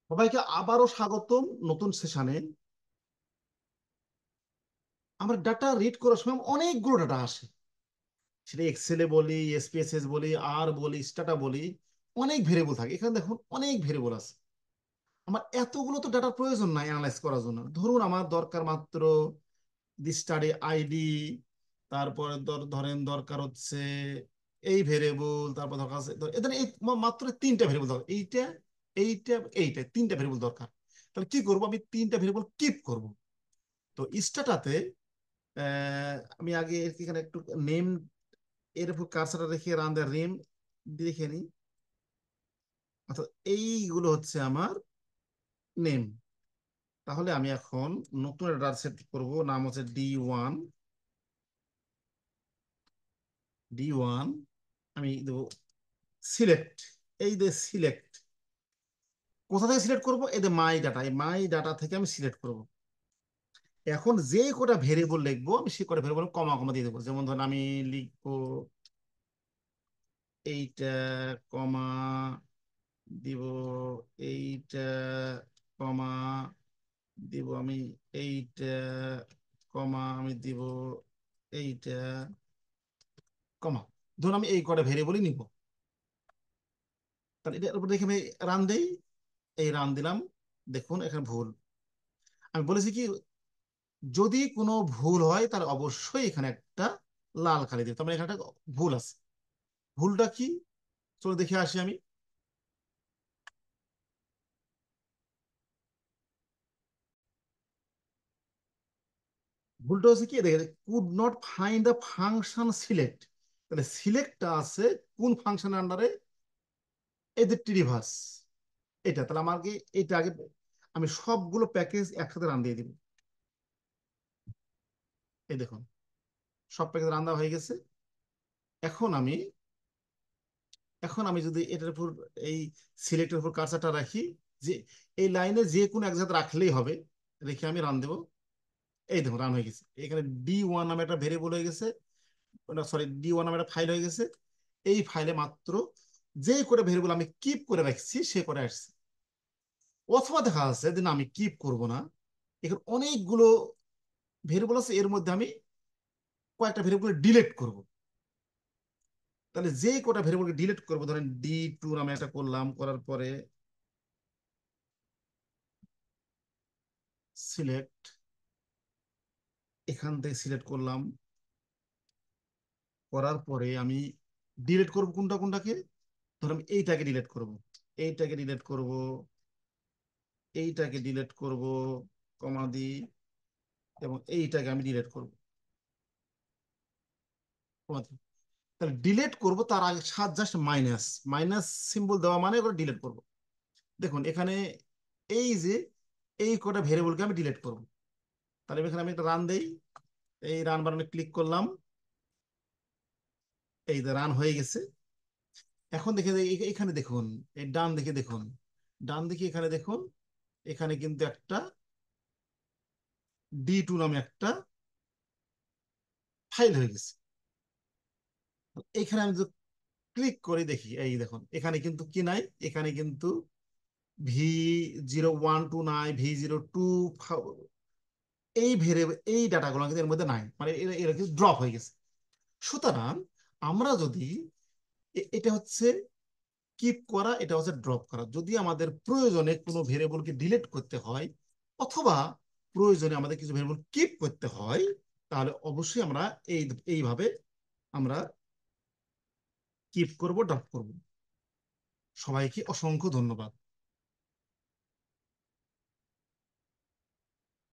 সবাইকে আবারও স্বাগতম নতুন সেশনে। আমরা ডাটা রিড করার সময় অনেকগুলো ডাটা আসে, সেটা এক্সেলে বলি, এসপিএসএস বলি, আর বলি, স্টাটা বলি, অনেক ভেরিয়েবল থাকে। এখানে দেখুন অনেক ভেরিয়েবল আছে। আমার এতগুলো তো ডাটার প্রয়োজন নাই অ্যানালাইজ করার জন্য। ধরুন আমার দরকার মাত্র দি স্টাডি আইডি, তারপরে ধরেন দরকার হচ্ছে এই ভেরিয়েবল, তারপর দরকার আছে এদের এই মাত্র তিনটা ভেরিয়েবল দরকার, এইটা এইটা এইটা তিনটা ভেরিয়েবল দরকার। তাহলে কি করব, আমি তিনটা ভেরিয়েবল কিপ করব। তো স্টাটাতে আমি আগে এখানে একটু নেম এর উপর কার্সারটা রেখে রান দ্য নেম দেখে নিই। অর্থাৎ এইগুলো হচ্ছে আমার নেম। তাহলে আমি এখন নতুন একটা সেট করব, নাম হচ্ছে D1। D1 আমি দেবো সিলেক্ট। এই যে সিলেক্ট, কোথা থেকে সিলেক্ট করব, এই যে মাই ডাটা, এই মাই ডাটা থেকে আমি সিলেক্ট করব। এখন যে কটা ভেরিয়েবল লিখবো আমি সে কটা ভেরিয়েবল কমা কমা দিয়ে দেবো। যেমন ধরুন আমি লিখবো এইটা, কমা দিব এইটা, কমা দিব আমি এইটা, কমা আমি দিব এইটা, কমা। ধরুন আমি এই কটা ভেরিয়েবলই নিব। তাহলে এটার উপর দেখে আমি রান দেই, এই রান দিলাম। দেখুন এখানে ভুল। আমি বলেছি কি, যদি কোনো ভুল হয় তাহলে অবশ্যই এখানে একটা লাল কালি দিতে, তার মানে এখানে একটা ভুল আছে। ভুলটা কি, চলো দেখে আসি আমি। ভুলটা হচ্ছে কি, দেখে could not find the function select. তাহলে সিলেক্টটা আছে কোন ফাংশনের আন্ডারে, এই যে টিরিভাস, এটা। তাহলে আমাকে এটা আগে, আমি সবগুলো প্যাকেজ একসাথে রান দিয়ে দিব। এই দেখুন সব প্যাকেজ রান দেওয়া হয়ে গেছে। এখন আমি এখন আমি যদি এটার উপর এই সিলেক্টের উপর কার্সারটা রাখি, যে এই লাইনে যে কোনো এক জায়গায় রাখলেই হবে, রেখে আমি রান দেবো। এই দেখুন রান হয়ে গেছে। এখানে D1 নামে একটা ভেরিয়েবল হয়ে গেছে, সরি D1 নামে একটা ফাইল হয়ে গেছে। এই ফাইলে মাত্র যে করে ভেরিয়েবল আমি কিপ করে রাখছি সে করে আসছে। অথবা দেখা যাচ্ছে যে না, আমি কিপ করব না, এখানে অনেকগুলো ভেরিয়েবল আছে, এর মধ্যে আমি কয়েকটা ভেরিয়েবল ডিলিট করব। তাহলে যে কটা ভেরিয়েবলকে ডিলিট করবো, ধরেন D2 নামে একটা করলাম, করার পরে সিলেক্ট, এখান থেকে সিলেক্ট করলাম, করার পরে আমি ডিলিট করব কোনটা কোনটাকে। ধরুন এইটাকে ডিলিট করব, এইটাকে ডিলিট করব, এইটাকে ডিলিট করব, কমা দি, এবং এইটাকে আমি ডিলিট করব, কমা দি। তাহলে ডিলিট করব তার আগে সাত জাস্ট মাইনাস, মাইনাস সিম্বল দেওয়া মানে ওটা ডিলিট করব। দেখুন এখানে এই যে এই কটা ভেরিয়েবলকে আমি ডিলিট করব। তাহলে এখানে আমি একটা রান দেই, এই রান বাটনে ক্লিক করলাম, এই যে রান হয়ে গেছে। এখন দেখে এখানে দেখুন, এই ডান দিকে দেখুন, ডান দিকে এখানে দেখুন, এখানে কিন্তু একটা D2 নামে একটা ফাইল হয়ে গেছে। এখানে আমি যদি ক্লিক করে দেখি, এই দেখুন এখানে কিন্তু কি নাই, এখানে কিন্তু V012 নাই, V02, এই ভেরিয়েবল এই ডাটাগুলো কিন্তু এর মধ্যে নাই, মানে এরা কিন্তু ড্রপ হয়ে গেছে। সুতরাং আমরা যদি এটা হচ্ছে কিপ করা, এটা হচ্ছে ড্রপ করা। যদি আমাদের প্রয়োজনে কোনো ভেরিয়েবলকে ডিলিট করতে হয়, অথবা প্রয়োজনে আমাদের কিছু ভেরিয়েবল কিপ করতে হয়, তাহলে অবশ্যই আমরা এইভাবে আমরা কিপ করব, ড্রপ করব। সবাইকে অসংখ্য ধন্যবাদ।